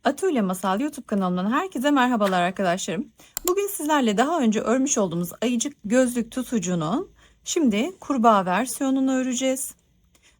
Atölye Masal YouTube kanalından herkese merhabalar arkadaşlarım. Bugün sizlerle daha önce örmüş olduğumuz ayıcık gözlük tutucunun şimdi kurbağa versiyonunu öreceğiz.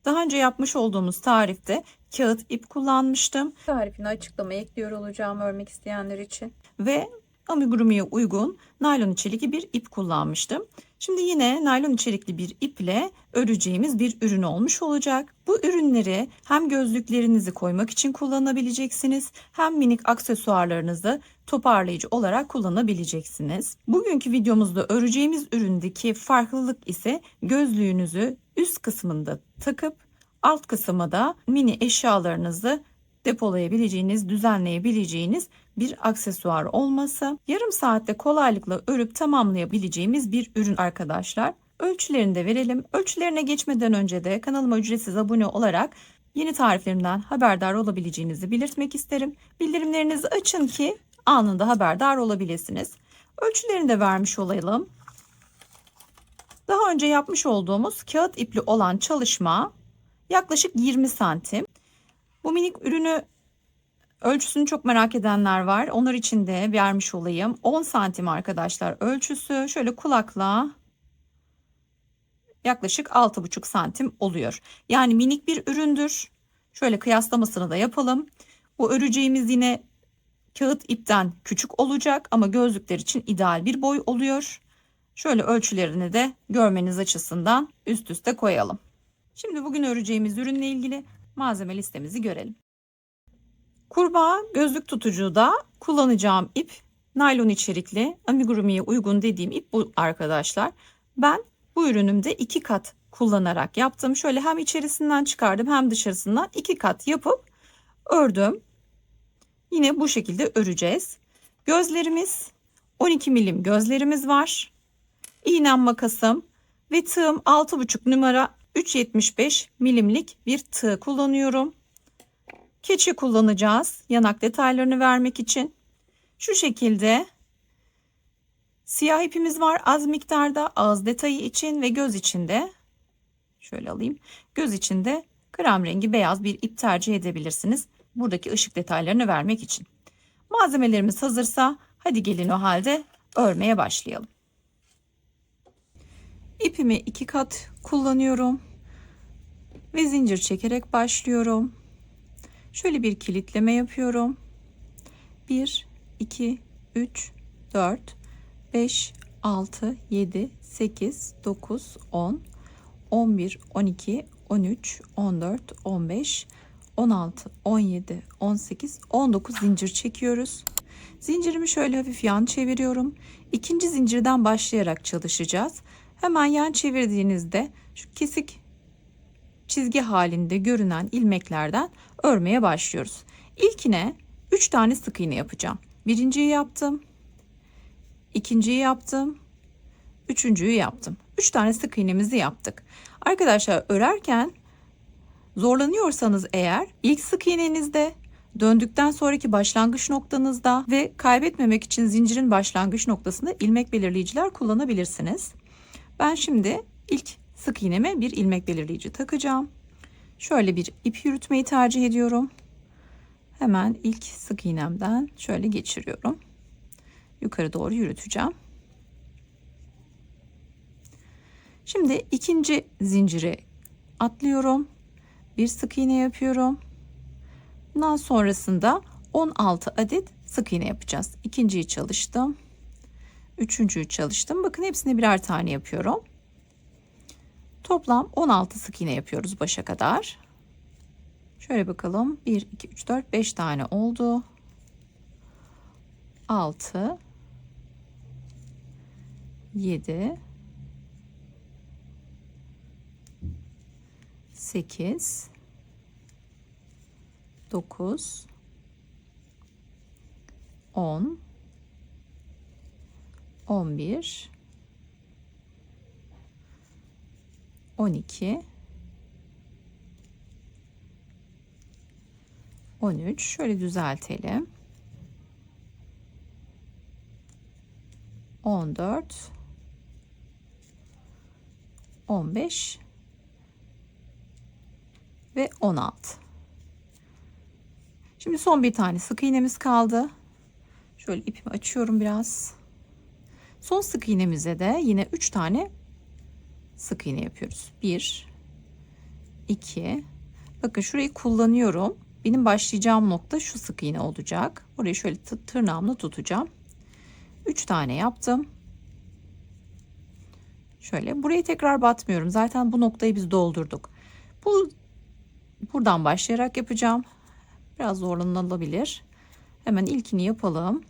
Daha önce yapmış olduğumuz tarifte kağıt ip kullanmıştım. Tarifini açıklamaya ekliyor olacağım örmek isteyenler için. Ve amigurumiye uygun naylon içerikli bir ip kullanmıştım. Şimdi yine naylon içerikli bir iple öreceğimiz bir ürün olmuş olacak. Bu ürünleri hem gözlüklerinizi koymak için kullanabileceksiniz, hem minik aksesuarlarınızı toparlayıcı olarak kullanabileceksiniz. Bugünkü videomuzda öreceğimiz üründeki farklılık ise gözlüğünüzü üst kısmında takıp alt kısma da mini eşyalarınızı depolayabileceğiniz, düzenleyebileceğiniz bir aksesuar olması. Yarım saatte kolaylıkla örüp tamamlayabileceğimiz bir ürün arkadaşlar. Ölçülerini de verelim. Ölçülerine geçmeden önce de kanalıma ücretsiz abone olarak yeni tariflerimden haberdar olabileceğinizi belirtmek isterim. Bildirimlerinizi açın ki anında haberdar olabilirsiniz. Ölçülerini de vermiş olalım. Daha önce yapmış olduğumuz kağıt ipli olan çalışma yaklaşık 20 santim. Bu minik ürünü ölçüsünü çok merak edenler var. Onlar için de vermiş olayım. 10 santim arkadaşlar ölçüsü. Şöyle kulakla yaklaşık 6,5 santim oluyor. Yani minik bir üründür. Şöyle kıyaslamasını da yapalım. Bu öreceğimiz yine kağıt ipten küçük olacak ama gözlükler için ideal bir boy oluyor. Şöyle ölçülerini de görmeniz açısından üst üste koyalım. Şimdi bugün öreceğimiz ürünle ilgili malzeme listemizi görelim. Kurbağa gözlük tutucuda kullanacağım ip naylon içerikli amigurumiye uygun dediğim ip bu arkadaşlar. Ben bu ürünümde 2 kat kullanarak yaptım. Şöyle hem içerisinden çıkardım hem dışarısından 2 kat yapıp ördüm. Yine bu şekilde öreceğiz. Gözlerimiz 12 milim gözlerimiz var. İğnem, makasım ve tığım 6,5 numara 3,75 milimlik bir tığ kullanıyorum. Keçi kullanacağız yanak detaylarını vermek için. Şu şekilde siyah ipimiz var az miktarda ağız detayı için ve göz içinde. Şöyle alayım. Göz içinde krem rengi beyaz bir ip tercih edebilirsiniz. Buradaki ışık detaylarını vermek için. Malzemelerimiz hazırsa hadi gelin o halde örmeye başlayalım. İpimi 2 kat kullanıyorum ve zincir çekerek başlıyorum. Şöyle bir kilitleme yapıyorum. 1, 2, 3, 4, 5, 6, 7, 8, 9, 10, 11, 12, 13, 14, 15, 16, 17, 18, 19 zincir çekiyoruz. Zincirimi şöyle hafif yan çeviriyorum. İkinci zincirden başlayarak çalışacağız. Hemen yan çevirdiğinizde şu kesik çizgi halinde görünen ilmeklerden örmeye başlıyoruz. İlkine 3 tane sık iğne yapacağım. Birinciyi yaptım. İkinciyi yaptım. Üçüncüyü yaptım. 3 tane sık iğnemizi yaptık. Arkadaşlar örerken zorlanıyorsanız eğer ilk sık iğnenizde, döndükten sonraki başlangıç noktanızda ve kaybetmemek için zincirin başlangıç noktasında ilmek belirleyiciler kullanabilirsiniz. Ben şimdi ilk sık iğneme bir ilmek belirleyici takacağım. Şöyle bir ip yürütmeyi tercih ediyorum. Hemen ilk sık iğnemden şöyle geçiriyorum. Yukarı doğru yürüteceğim. Şimdi ikinci zinciri atlıyorum. Bir sık iğne yapıyorum. Bundan sonrasında 16 adet sık iğne yapacağız. İkinciyi çalıştım. Üçüncüyü çalıştım. Bakın hepsine birer tane yapıyorum. Toplam 16 sık iğne yapıyoruz başa kadar. Şöyle bakalım. 1, 2, 3, 4, 5 tane oldu. 6, 7, 8, 9, 10, 11, 12, 13. Şöyle düzeltelim. 14, 15 ve 16. Şimdi son bir tane sık iğnemiz kaldı. Şöyle ipimi açıyorum biraz. Son sık iğnemize de yine 3 tane sık iğne yapıyoruz. 1 2. Bakın şurayı kullanıyorum. Benim başlayacağım nokta şu sık iğne olacak. Orayı şöyle tırnağımla tutacağım. 3 tane yaptım. Şöyle burayı tekrar batmıyorum. Zaten bu noktayı biz doldurduk. Buradan başlayarak yapacağım. Biraz zorlanılabilir. Hemen ilkini yapalım.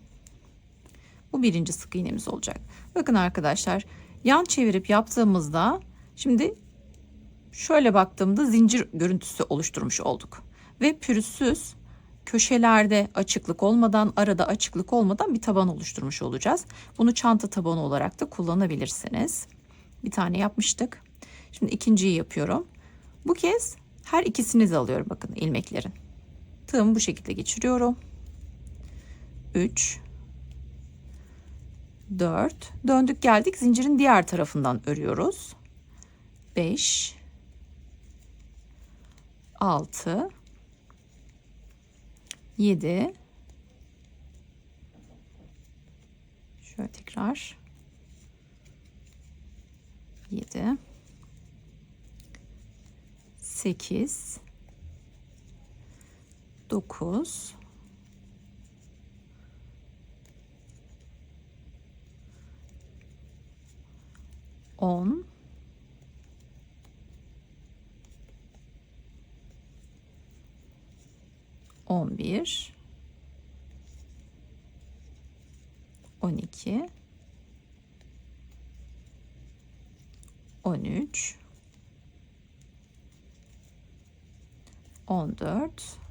Bu birinci sık iğnemiz olacak. Bakın arkadaşlar, yan çevirip yaptığımızda şimdi şöyle baktığımda zincir görüntüsü oluşturmuş olduk. Ve pürüzsüz, köşelerde açıklık olmadan, arada açıklık olmadan bir taban oluşturmuş olacağız. Bunu çanta tabanı olarak da kullanabilirsiniz. Bir tane yapmıştık. Şimdi ikinciyi yapıyorum. Bu kez her ikisini de alıyorum, bakın ilmeklerin. Tığımı bu şekilde geçiriyorum. 3 4 döndük geldik, zincirin diğer tarafından örüyoruz. 5 6 7 şöyle tekrar 7 8 9 10 11 12 13 14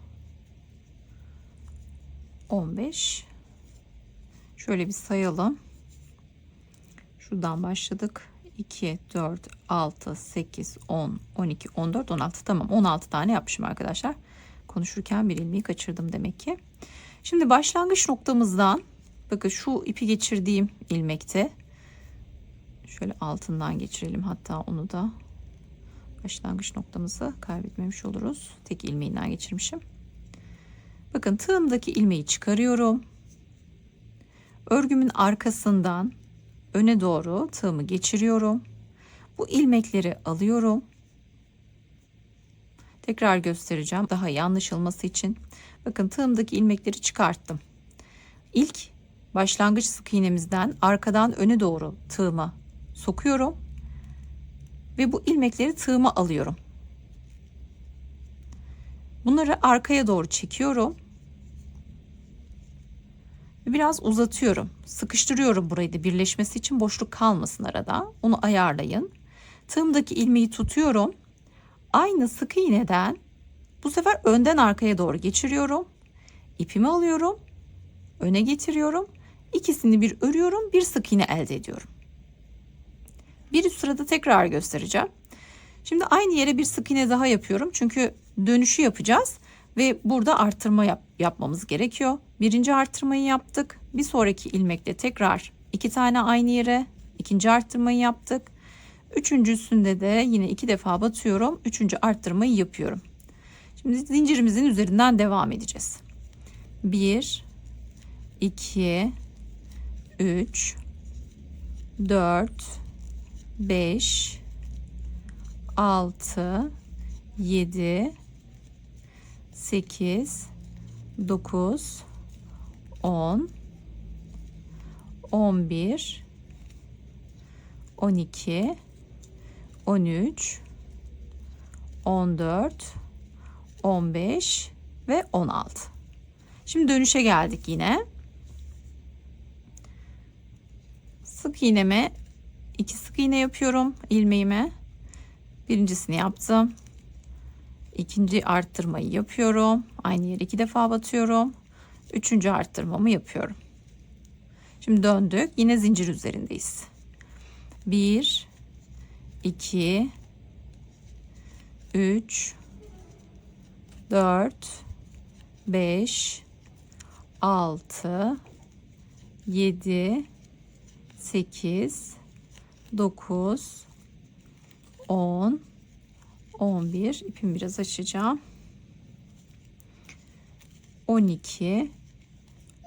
15. Şöyle bir sayalım. Şuradan başladık. 2 4 6 8 10 12 14 16. Tamam, 16 tane yapmışım arkadaşlar. Konuşurken bir ilmeği kaçırdım demek ki. Şimdi başlangıç noktamızdan, bakın şu ipi geçirdiğim ilmekte, şöyle altından geçirelim, hatta onu da başlangıç noktamızı kaybetmemiş oluruz. Tek ilmeğinden geçirmişim. Bakın tığımdaki ilmeği çıkarıyorum. Örgümün arkasından öne doğru tığımı geçiriyorum. Bu ilmekleri alıyorum. Tekrar göstereceğim daha iyi anlaşılması için. Bakın tığımdaki ilmekleri çıkarttım. İlk başlangıç sık iğnemizden arkadan öne doğru tığıma sokuyorum. Ve bu ilmekleri tığıma alıyorum. Bunları arkaya doğru çekiyorum. Biraz uzatıyorum. Sıkıştırıyorum burayı da, birleşmesi için boşluk kalmasın arada. Onu ayarlayın. Tığımdaki ilmeği tutuyorum. Aynı sık iğneden bu sefer önden arkaya doğru geçiriyorum. İpimi alıyorum. Öne getiriyorum. İkisini bir örüyorum. Bir sık iğne elde ediyorum. Bir üst sırada tekrar göstereceğim. Şimdi aynı yere bir sık iğne daha yapıyorum. Çünkü dönüşü yapacağız. Ve burada arttırma yapmamız gerekiyor. Birinci arttırmayı yaptık. Bir sonraki ilmekte tekrar 2 tane aynı yere ikinci arttırmayı yaptık. Üçüncüsünde de yine 2 defa batıyorum. Üçüncü arttırmayı yapıyorum. Şimdi zincirimizin üzerinden devam edeceğiz. 1 2 3 4 5 6 7 8 9 10 11 12 13 14 15 ve 16. Şimdi dönüşe geldik yine. Sık iğneme 2 sık iğne yapıyorum ilmeğime. Birincisini yaptım. İkinci arttırmayı yapıyorum. Aynı yere 2 defa batıyorum. Üçüncü arttırmamı yapıyorum. Şimdi döndük. Yine zincir üzerindeyiz. 1 2 3 4 5 6 7 8 9 10 11. İpimi biraz açacağım. 12,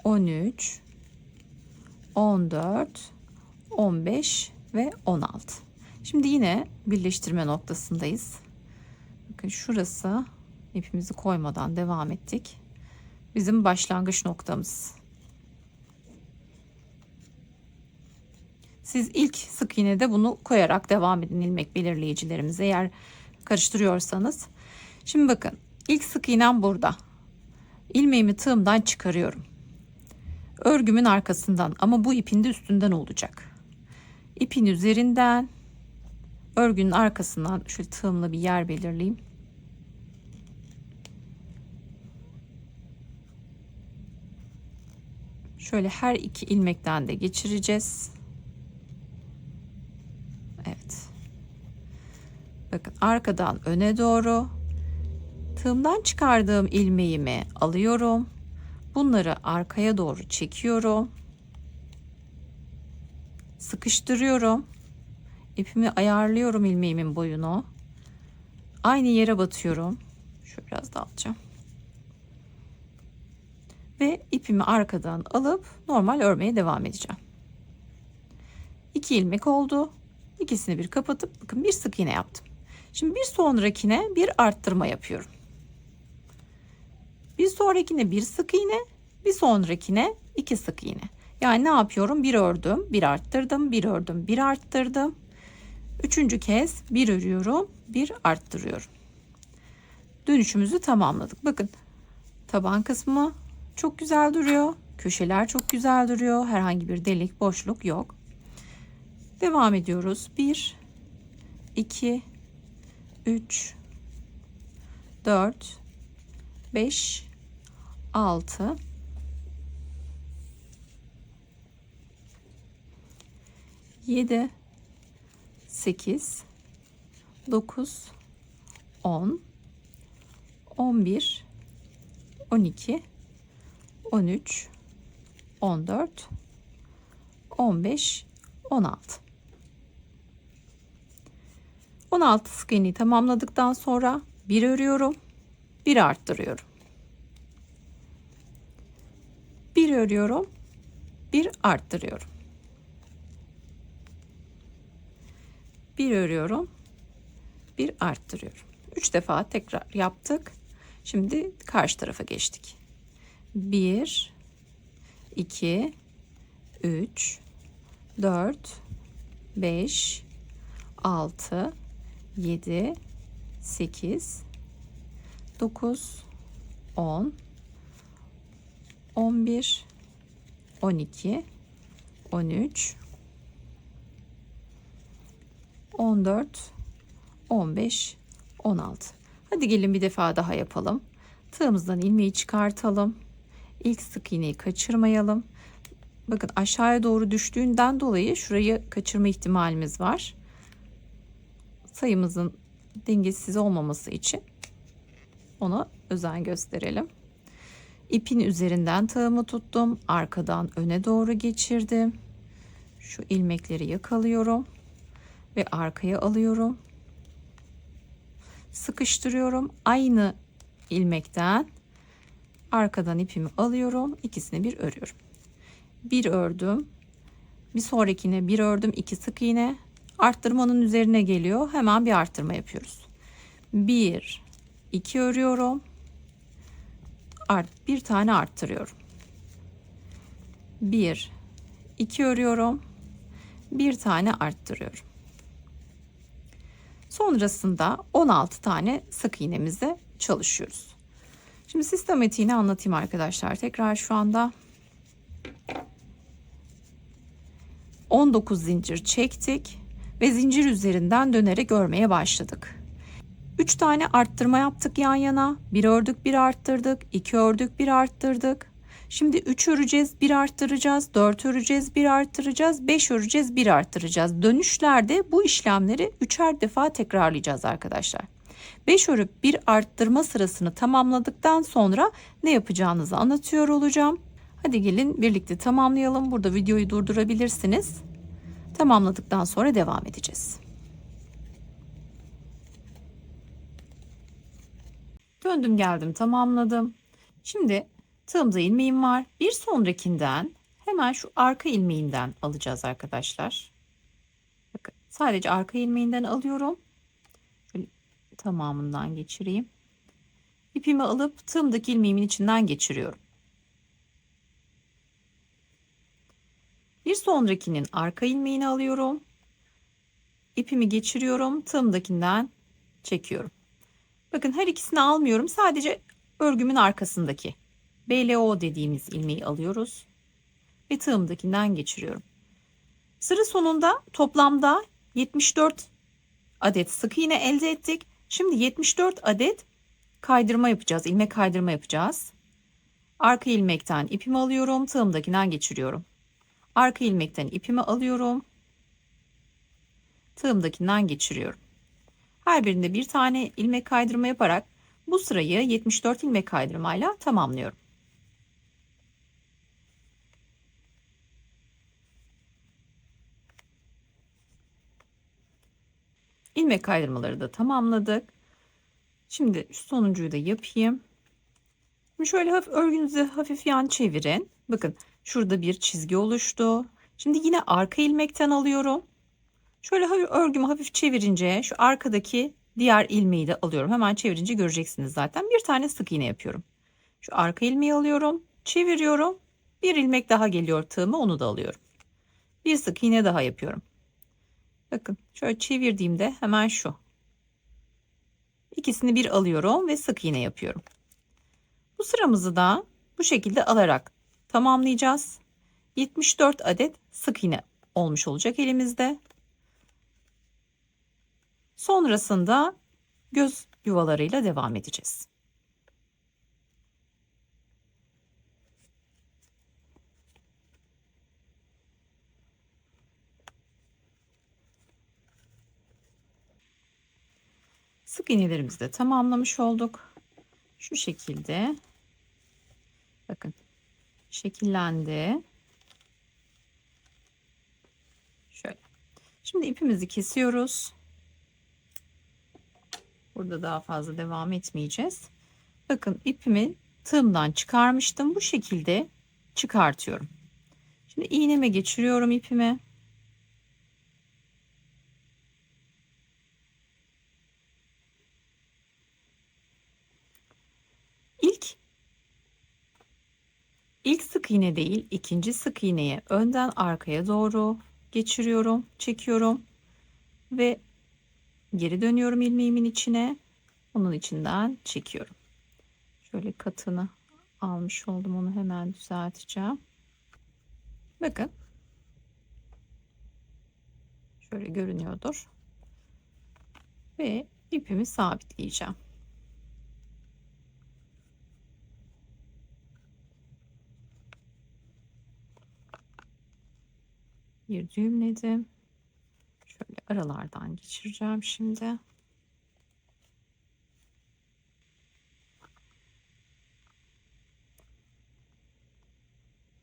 13, 14, 15 ve 16. Şimdi yine birleştirme noktasındayız. Bakın şurası, ipimizi koymadan devam ettik. Bizim başlangıç noktamız. Siz ilk sık iğnede bunu koyarak devam edin ilmek belirleyicilerimize, eğer karıştırıyorsanız. Şimdi bakın, ilk sık iğnem burada. İlmeğimi tığımdan çıkarıyorum. Örgümün arkasından, ama bu ipin de üstünden olacak. İpin üzerinden, örgünün arkasından şöyle tığımla bir yer belirleyeyim. Şöyle her iki ilmekten de geçireceğiz. Evet. Bakın, arkadan öne doğru tığımdan çıkardığım ilmeğimi alıyorum. Bunları arkaya doğru çekiyorum. Sıkıştırıyorum. İpimi ayarlıyorum, ilmeğimin boyunu. Aynı yere batıyorum. Şöyle biraz daha alacağım. Ve ipimi arkadan alıp normal örmeye devam edeceğim. 2 ilmek oldu. İkisini bir kapatıp bakın bir sık iğne yaptım. Şimdi bir sonrakine bir arttırma yapıyorum. Bir sonrakine bir sık iğne, bir sonrakine 2 sık iğne. Yani ne yapıyorum? Bir ördüm, bir arttırdım, bir ördüm, bir arttırdım. Üçüncü kez bir örüyorum, bir arttırıyorum. Dönüşümüzü tamamladık. Bakın, taban kısmı çok güzel duruyor. Köşeler çok güzel duruyor. Herhangi bir delik, boşluk yok. Devam ediyoruz. 1, 2, 3, 4, 5, 6, 7, 8, 9, 10, 11, 12, 13, 14, 15, 16. 16 sık iğneyi tamamladıktan sonra bir örüyorum, bir arttırıyorum. Bir örüyorum, bir arttırıyorum. Bir örüyorum, bir arttırıyorum. 3 defa tekrar yaptık. Şimdi karşı tarafa geçtik. 1, 2, 3, 4, 5, 6, 7, 8, 9, 10, 11, 12, 13, 14, 15, 16. Hadi gelin bir defa daha yapalım. Tığımızdan ilmeği çıkartalım. İlk sık iğneyi kaçırmayalım. Bakın, aşağıya doğru düştüğünden dolayı şurayı kaçırma ihtimalimiz var. Sayımızın dengesiz olmaması için ona özen gösterelim. İpin üzerinden tığımı tuttum. Arkadan öne doğru geçirdim. Şu ilmekleri yakalıyorum ve arkaya alıyorum. Sıkıştırıyorum. Aynı ilmekten arkadan ipimi alıyorum. İkisini bir örüyorum. Bir ördüm. Bir sonrakine bir ördüm. 2 sık iğne. Arttırmanın üzerine geliyor. Hemen bir arttırma yapıyoruz. 1, 2 örüyorum. Bir tane arttırıyorum. 1, 2 örüyorum. Bir tane arttırıyorum. Sonrasında 16 tane sık iğnemizle çalışıyoruz. Şimdi sistematiğini anlatayım arkadaşlar. Tekrar şu anda 19 zincir çektik ve zincir üzerinden dönerek örmeye başladık. 3 tane arttırma yaptık yan yana. 1 ördük, 1 arttırdık, 2 ördük, 1 arttırdık. Şimdi 3 öreceğiz, 1 arttıracağız, 4 öreceğiz, 1 arttıracağız, 5 öreceğiz, 1 arttıracağız. Dönüşlerde bu işlemleri 3'er defa tekrarlayacağız arkadaşlar. 5 örüp 1 arttırma sırasını tamamladıktan sonra ne yapacağınızı anlatıyor olacağım. Hadi gelin birlikte tamamlayalım. Burada videoyu durdurabilirsiniz. Tamamladıktan sonra devam edeceğiz. Döndüm geldim, tamamladım. Şimdi Tığımda ilmeğim var. Bir sonrakinden hemen şu arka ilmeğinden alacağız arkadaşlar. Bakın sadece arka ilmeğinden alıyorum. Şöyle tamamından geçireyim. İpimi alıp tığımdaki ilmeğimin içinden geçiriyorum. Bir sonrakinin arka ilmeğini alıyorum. İpimi geçiriyorum. Tığımdakinden çekiyorum. Bakın her ikisini almıyorum. Sadece örgümün arkasındaki BLO dediğimiz ilmeği alıyoruz ve tığımdakinden geçiriyorum. Sıra sonunda toplamda 74 adet sık iğne elde ettik. Şimdi 74 adet kaydırma yapacağız. İlmek kaydırma yapacağız. Arka ilmekten ipimi alıyorum. Tığımdakinden geçiriyorum. Arka ilmekten ipimi alıyorum. Tığımdakinden geçiriyorum. Her birinde bir tane ilmek kaydırma yaparak bu sırayı 74 ilmek kaydırmayla tamamlıyorum. İlmek kaydırmaları da tamamladık. Şimdi şu sonuncuyu da yapayım. Şimdi şöyle hafif örgünüzü hafif yan çevirin. Bakın şurada bir çizgi oluştu. Şimdi yine arka ilmekten alıyorum. Şöyle örgümü hafif çevirince şu arkadaki diğer ilmeği de alıyorum. Hemen çevirince göreceksiniz zaten. Bir tane sık iğne yapıyorum. Şu arka ilmeği alıyorum. Çeviriyorum. Bir ilmek daha geliyor tığıma, onu da alıyorum. Bir sık iğne daha yapıyorum. Bakın şöyle çevirdiğimde hemen şu. İkisini bir alıyorum ve sık iğne yapıyorum. Bu sıramızı da bu şekilde alarak tamamlayacağız. 74 adet sık iğne olmuş olacak elimizde. Sonrasında göz yuvalarıyla devam edeceğiz. Sık iğnelerimizi de tamamlamış olduk. Şu şekilde bakın şekillendi. Şöyle. Şimdi ipimizi kesiyoruz. Burada daha fazla devam etmeyeceğiz. Bakın ipimi tığımdan çıkarmıştım. Bu şekilde çıkartıyorum. Şimdi iğneme geçiriyorum ipimi. İlk sık iğne değil, ikinci sık iğneye önden arkaya doğru geçiriyorum, çekiyorum ve geri dönüyorum ilmeğimin içine. Onun içinden çekiyorum. Şöyle katını almış oldum, onu hemen düzelteceğim. Bakın. Şöyle görünüyordur. Ve ipimi sabitleyeceğim. Bir düğümledim. Şöyle aralardan geçireceğim şimdi.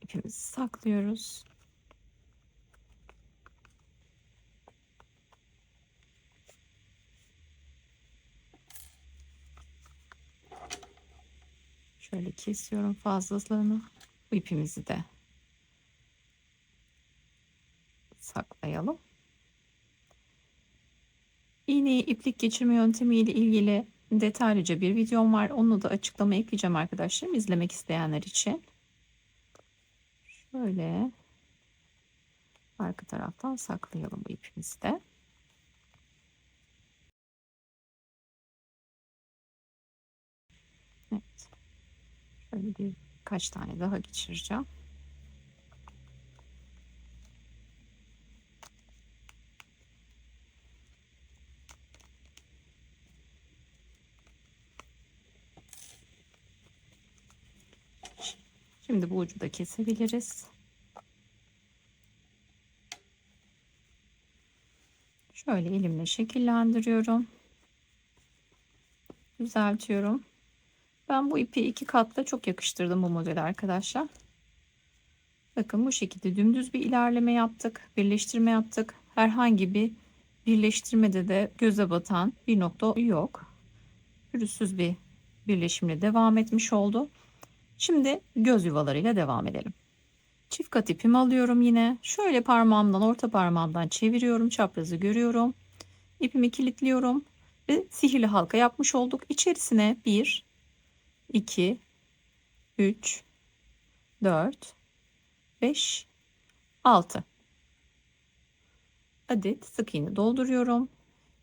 İpimizi saklıyoruz. Şöyle kesiyorum fazlalığını. Bu ipimizi de saklayalım. İğneyi iplik geçirme yöntemi ile ilgili detaylıca bir videom var. Onu da açıklamaya ekleyeceğim arkadaşlarım, izlemek isteyenler için. Şöyle arka taraftan saklayalım bu ipimizi de. Evet. Şöyle birkaç tane daha geçireceğim. Şimdi bu ucu da kesebiliriz. Şöyle elimle şekillendiriyorum. Düzeltiyorum. Ben bu ipi iki katla çok yakıştırdım bu modeli arkadaşlar. Bakın bu şekilde dümdüz bir ilerleme yaptık. Birleştirme yaptık. Herhangi bir birleştirmede de göze batan bir nokta yok. Pürüzsüz bir birleşimle devam etmiş oldu. Şimdi göz yuvalarıyla devam edelim. Çift kat ipimi alıyorum yine. Şöyle parmağımdan, orta parmağımdan çeviriyorum. Çaprazı görüyorum. İpimi kilitliyorum ve sihirli halka yapmış olduk. İçerisine 1, 2, 3, 4, 5, 6 adet sık iğne dolduruyorum.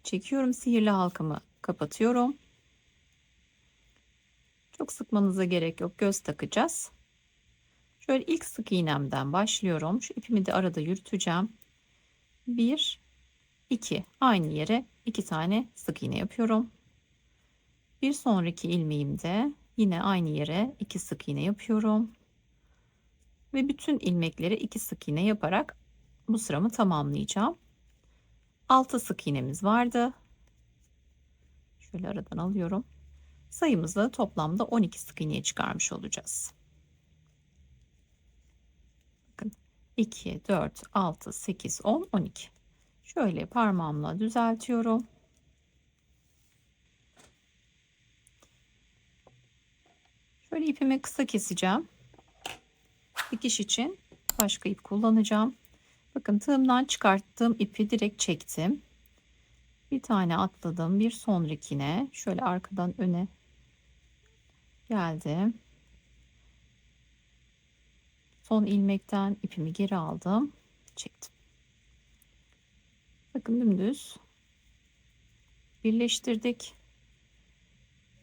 Çekiyorum sihirli halkamı, kapatıyorum. Çok sıkmanıza gerek yok. Göz takacağız. Şöyle ilk sık iğnemden başlıyorum. Şu ipimi de arada yürüteceğim. 1, 2, aynı yere 2 tane sık iğne yapıyorum. Bir sonraki ilmeğimde yine aynı yere 2 sık iğne yapıyorum. Ve bütün ilmekleri 2 sık iğne yaparak bu sıramı tamamlayacağım. 6 sık iğnemiz vardı. Şöyle aradan alıyorum. Sayımızı toplamda 12 sık iğneye çıkarmış olacağız. Bakın 2, 4, 6, 8, 10, 12. Şöyle parmağımla düzeltiyorum. Şöyle ipimi kısa keseceğim. Dikiş için başka ip kullanacağım. Bakın tığımdan çıkarttığım ipi direkt çektim. Bir tane atladım. Bir sonrakine şöyle arkadan öne geldim. Son ilmekten ipimi geri aldım. Çektim. Bakın dümdüz birleştirdik.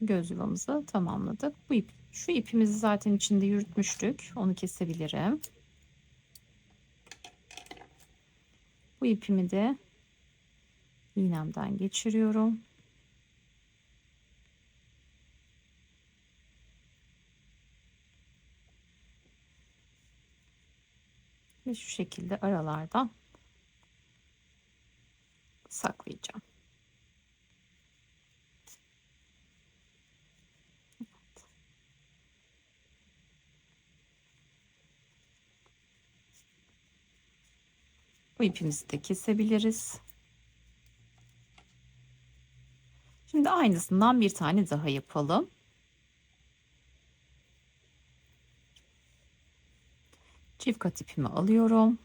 Göz yuvamızı tamamladık. Bu ip, şu ipimizi zaten içinde yürütmüştük. Onu kesebilirim. Bu ipimi de iğnemden geçiriyorum. Ve şu şekilde aralardan saklayacağım. Bu ipimizi de kesebiliriz. Şimdi aynısından bir tane daha yapalım. Çift kat ipimi alıyorum.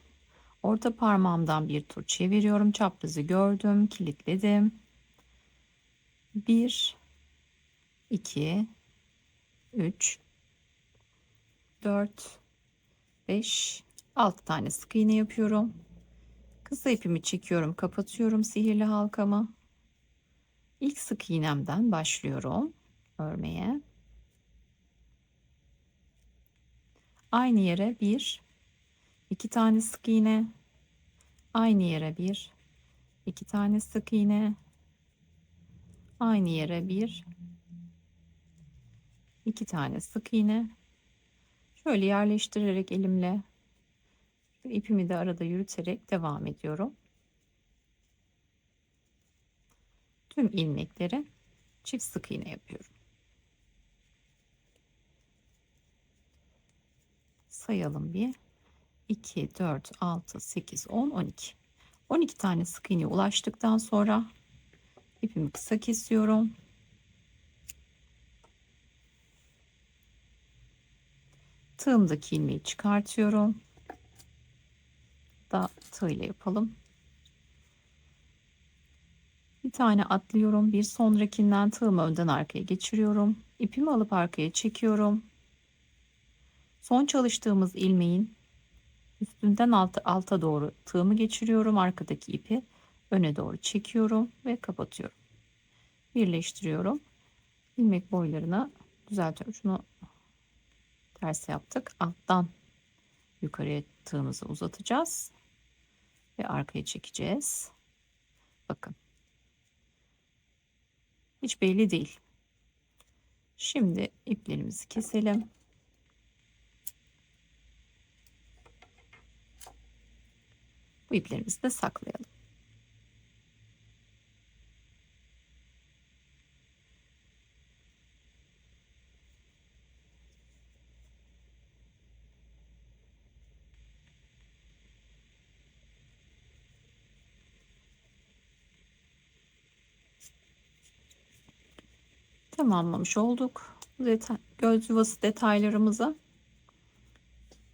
Orta parmağımdan bir tur çeviriyorum. Çaprazı gördüm, kilitledim. 1, 2, 3, 4, 5, 6 tane sık iğne yapıyorum. Kısa ipimi çekiyorum, kapatıyorum sihirli halkamı. İlk sık iğnemden başlıyorum örmeye. Aynı yere 1, 2 tane sık iğne. Aynı yere 1, 2 tane sık iğne. Aynı yere 1, 2 tane sık iğne. Şöyle yerleştirerek elimle ipimi de arada yürüterek devam ediyorum. Tüm ilmekleri çift sık iğne yapıyorum. Sayalım bir. 2, 4, 6, 8, 10, 12. 12 tane sık iğneye ulaştıktan sonra ipimi kısa kesiyorum. Tığımdaki ilmeği çıkartıyorum. Da tığ ile yapalım. Bir tane atlıyorum. Bir sonrakinden tığımı önden arkaya geçiriyorum. İpimi alıp arkaya çekiyorum. Son çalıştığımız ilmeğin üstünden alta doğru tığımı geçiriyorum. Arkadaki ipi öne doğru çekiyorum ve kapatıyorum. Birleştiriyorum. İlmek boylarını düzeltiyorum. Şunu ters yaptık. Alttan yukarıya tığımızı uzatacağız ve arkaya çekeceğiz. Bakın. Hiç belli değil. Şimdi iplerimizi keselim. Bu iplerimizi de saklayalım. Tamamlamış olduk. göz yuvası detaylarımızı.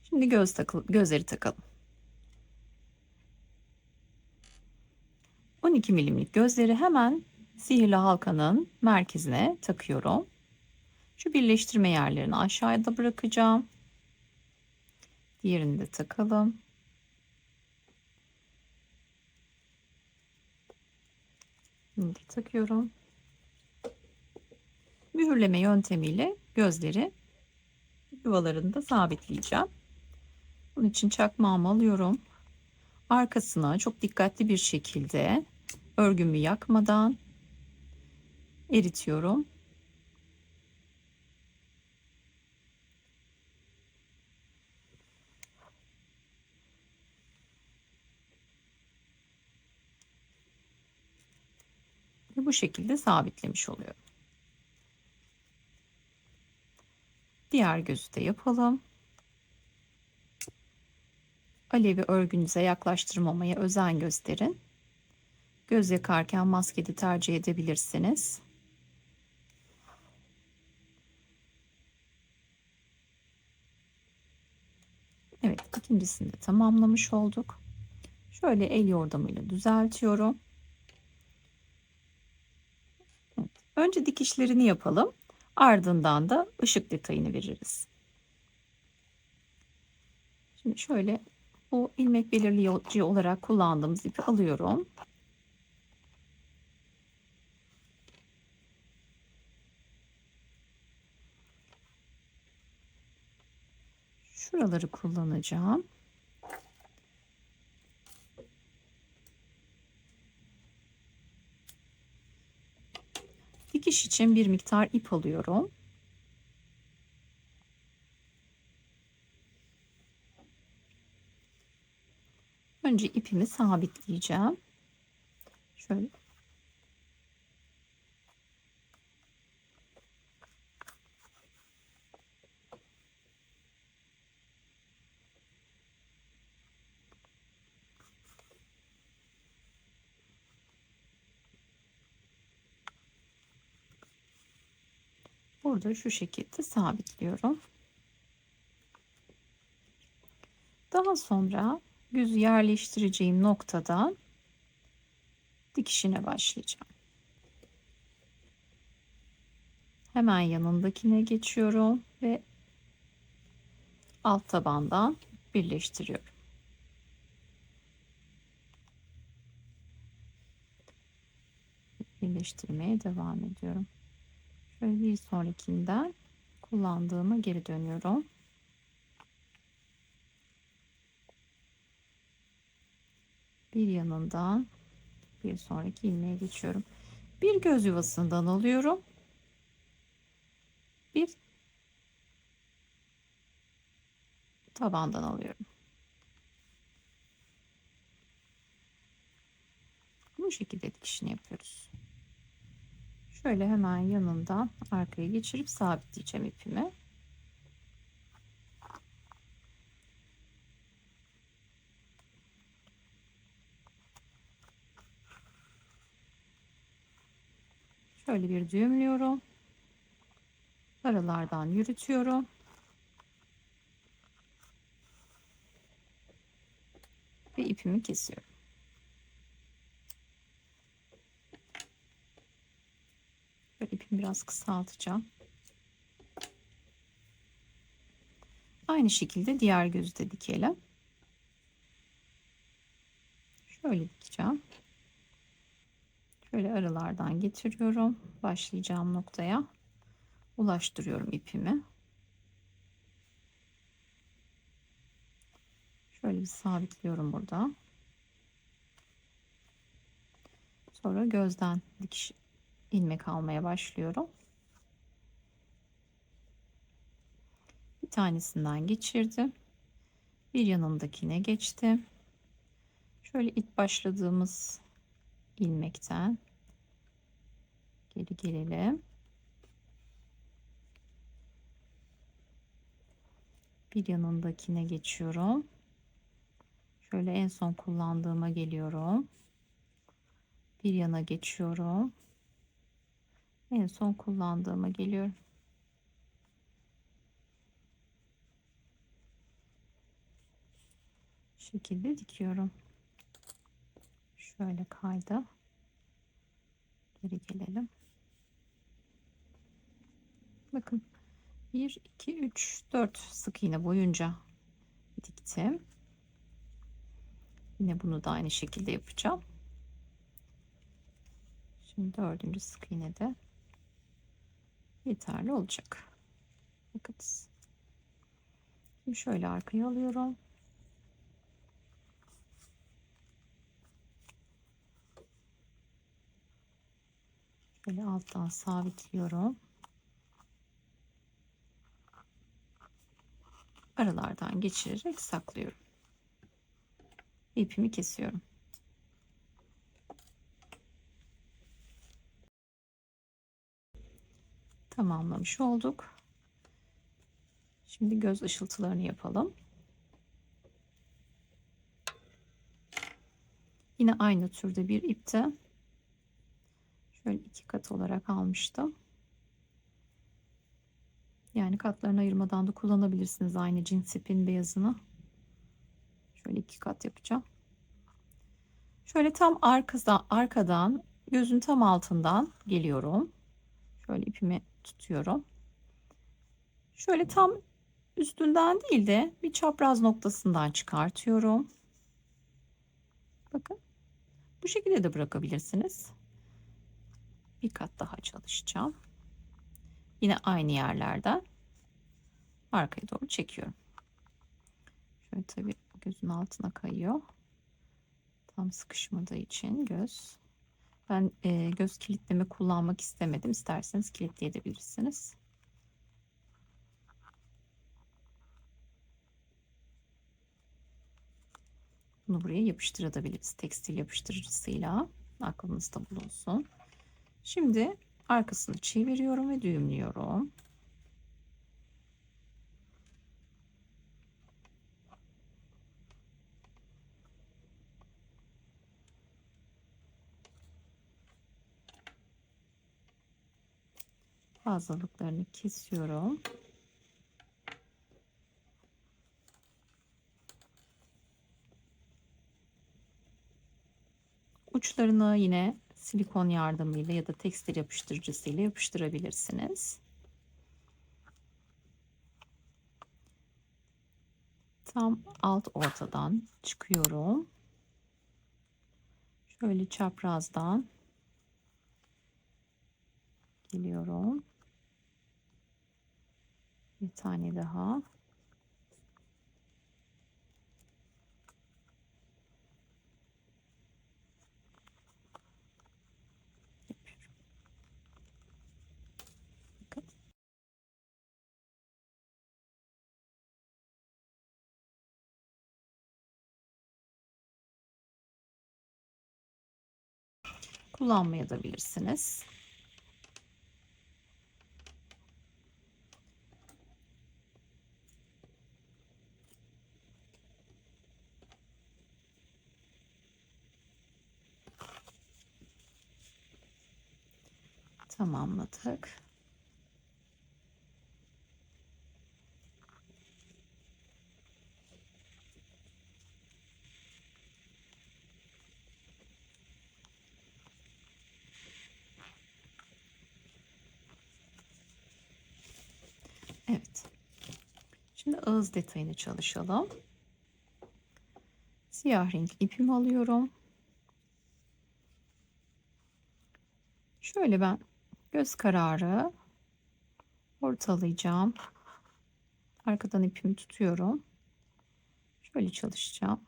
Şimdi gözleri takalım. 12 milimlik gözleri hemen sihirli halkanın merkezine takıyorum. Şu birleştirme yerlerini aşağıda bırakacağım. Diğerini de takalım. Bunu da takıyorum. Mühürleme yöntemiyle gözleri yuvalarında sabitleyeceğim. Bunun için çakmağımı alıyorum. Arkasına çok dikkatli bir şekilde örgümü yakmadan eritiyorum. Ve bu şekilde sabitlemiş oluyorum. Diğer gözü de yapalım. Alevi örgünüze yaklaştırmamaya özen gösterin. Göz yakarken maske de tercih edebilirsiniz. Evet, ikincisini de tamamlamış olduk. Şöyle el yordamıyla düzeltiyorum. Evet, önce dikişlerini yapalım. Ardından da ışık detayını veririz. Şimdi şöyle bu ilmek belirleyici olarak kullandığımız ipi alıyorum. Şuraları kullanacağım. Dikiş için bir miktar ip alıyorum. Önce ipimi sabitleyeceğim. Şöyle. Burada şu şekilde sabitliyorum. Daha sonra yüzü yerleştireceğim noktadan dikişine başlayacağım. Hemen yanındakine geçiyorum ve alt tabandan birleştiriyorum. Birleştirmeye devam ediyorum. Şöyle bir sonrakinden kullandığıma geri dönüyorum. Bir yanından bir sonraki ilmeğe geçiyorum. Bir göz yuvasından alıyorum. Bir tabandan alıyorum. Bu şekilde dikişini yapıyoruz. Şöyle hemen yanından arkaya geçirip sabitleyeceğim ipimi. Şöyle bir düğümlüyorum. Aralardan yürütüyorum. Ve ipimi kesiyorum. Böyle ipimi biraz kısaltacağım. Aynı şekilde diğer gözü de dikelim. Şöyle dikeceğim. Şöyle aralardan getiriyorum. Başlayacağım noktaya ulaştırıyorum ipimi. Şöyle bir sabitliyorum burada. Sonra gözden dikiş ilmek almaya başlıyorum. Bir tanesinden geçirdim. Bir yanındakine geçtim. Şöyle ilk başladığımız ilmekten geri gelelim. Bir yanındakine geçiyorum. Şöyle en son kullandığıma geliyorum. Bir yana geçiyorum. En son kullandığıma geliyorum. şekilde dikiyorum. Şöyle kaydı. Geri gelelim. Bakın 1 2 3 4 sık iğne boyunca diktim. Yine bunu da aynı şekilde yapacağım. Şimdi dördüncü sık iğne de yeterli olacak. Bakın. Şimdi şöyle arkaya alıyorum. Şöyle alttan sabitliyorum. Aralardan geçirerek saklıyorum. İpimi kesiyorum. Tamamlamış olduk. Şimdi göz ışıltılarını yapalım. Yine aynı türde bir ipte şöyle 2 kat olarak almıştım. Yani katlarını ayırmadan da kullanabilirsiniz aynı cins ipin beyazını. Şöyle 2 kat yapacağım. Şöyle tam arkadan gözün tam altından geliyorum. Şöyle ipimi tutuyorum. Şöyle tam üstünden değil de bir çapraz noktasından çıkartıyorum. Bakın bu şekilde de bırakabilirsiniz. Bir kat daha çalışacağım. Yine aynı yerlerden arkaya doğru çekiyorum. Şöyle tabii gözün altına kayıyor. Tam sıkışmadığı için göz. Ben göz kilitleme kullanmak istemedim. İsterseniz kilitleyebilirsiniz. Bunu buraya yapıştırabiliriz. Tekstil yapıştırıcısıyla. Aklınızda bulunsun. Şimdi arkasını çeviriyorum ve düğümlüyorum. Fazlalıklarını kesiyorum. Uçlarını yine silikon yardımıyla ya da tekstil yapıştırıcısıyla yapıştırabilirsiniz. Tam alt ortadan çıkıyorum. Şöyle çaprazdan geliyorum. Bir tane daha. Kullanmaya da bilirsiniz. Tamamladık. Evet. Şimdi ağız detayını çalışalım. Siyah renk ipimi alıyorum. Şöyle ben göz kararı ortalayacağım. Arkadan ipimi tutuyorum. Şöyle çalışacağım.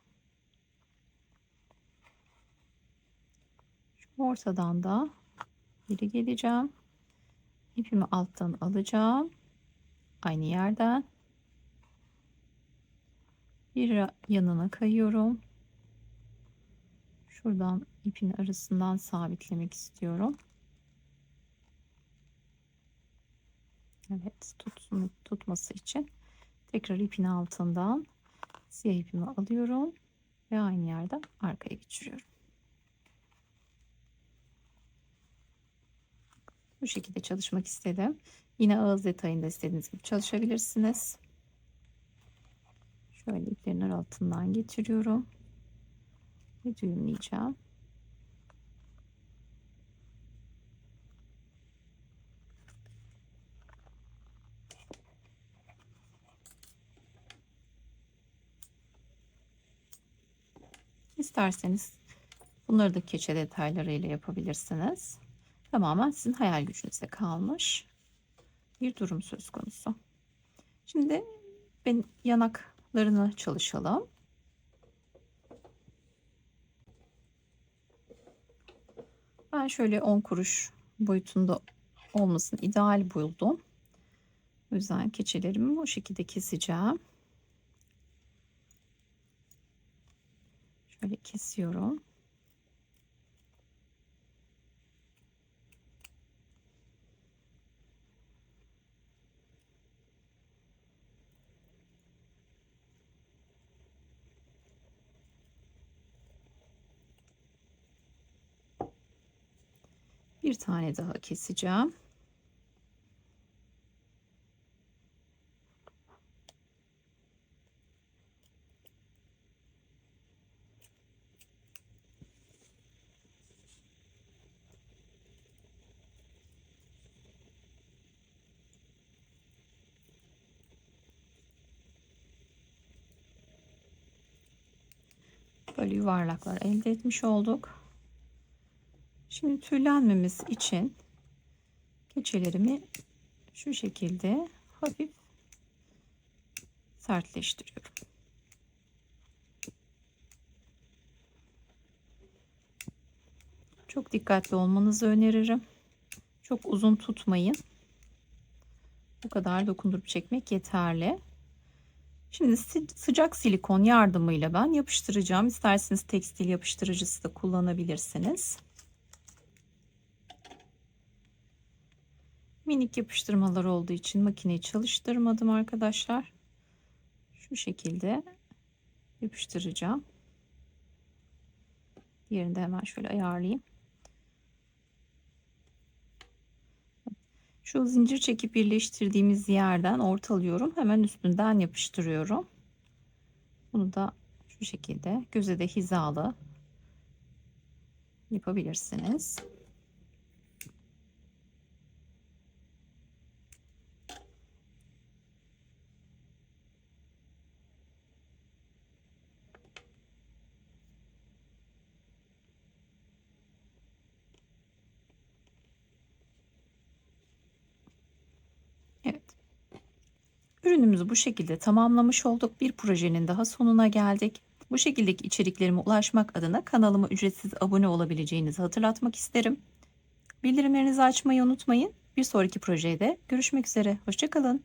Şu ortadan da geri geleceğim. İpimi alttan alacağım. Aynı yerden. Bir yanına kayıyorum. Şuradan ipin arasından sabitlemek istiyorum. Evet, tutması için tekrar ipin altından siyah ipimi alıyorum ve aynı yerden arkaya geçiriyorum. Bu şekilde çalışmak istedim. Yine ağız detayında istediğiniz gibi çalışabilirsiniz. Şöyle iplerin altından geçiriyorum ve düğümleyeceğim. İsterseniz bunları da keçe detaylarıyla yapabilirsiniz. Tamamen sizin hayal gücünüze kalmış bir durum söz konusu. Şimdi ben yanaklarını çalışalım. Ben şöyle 10 kuruş boyutunda olmasını ideal buldum. O yüzden keçelerimi bu şekilde keseceğim. Şöyle kesiyorum. Bir tane daha keseceğim. Böyle yuvarlaklar elde etmiş olduk. Şimdi tüylenmemiz için keçelerimi şu şekilde hafif sertleştiriyorum. Çok dikkatli olmanızı öneririm. Çok uzun tutmayın. Bu kadar dokundurup çekmek yeterli. Şimdi sıcak silikon yardımıyla ben yapıştıracağım. İsterseniz tekstil yapıştırıcısı da kullanabilirsiniz. Minik yapıştırmalar olduğu için makineyi çalıştırmadım arkadaşlar. Şu şekilde yapıştıracağım. Diğerini de hemen şöyle ayarlayayım. Şu zincir çekip birleştirdiğimiz yerden ortalıyorum. Hemen üstünden yapıştırıyorum. Bunu da şu şekilde göze de hizalı yapabilirsiniz. Evet. Ürünümüzü bu şekilde tamamlamış olduk. Bir projenin daha sonuna geldik. Bu şekildeki içeriklerime ulaşmak adına kanalıma ücretsiz abone olabileceğinizi hatırlatmak isterim. Bildirimlerinizi açmayı unutmayın. Bir sonraki projede görüşmek üzere. Hoşça kalın.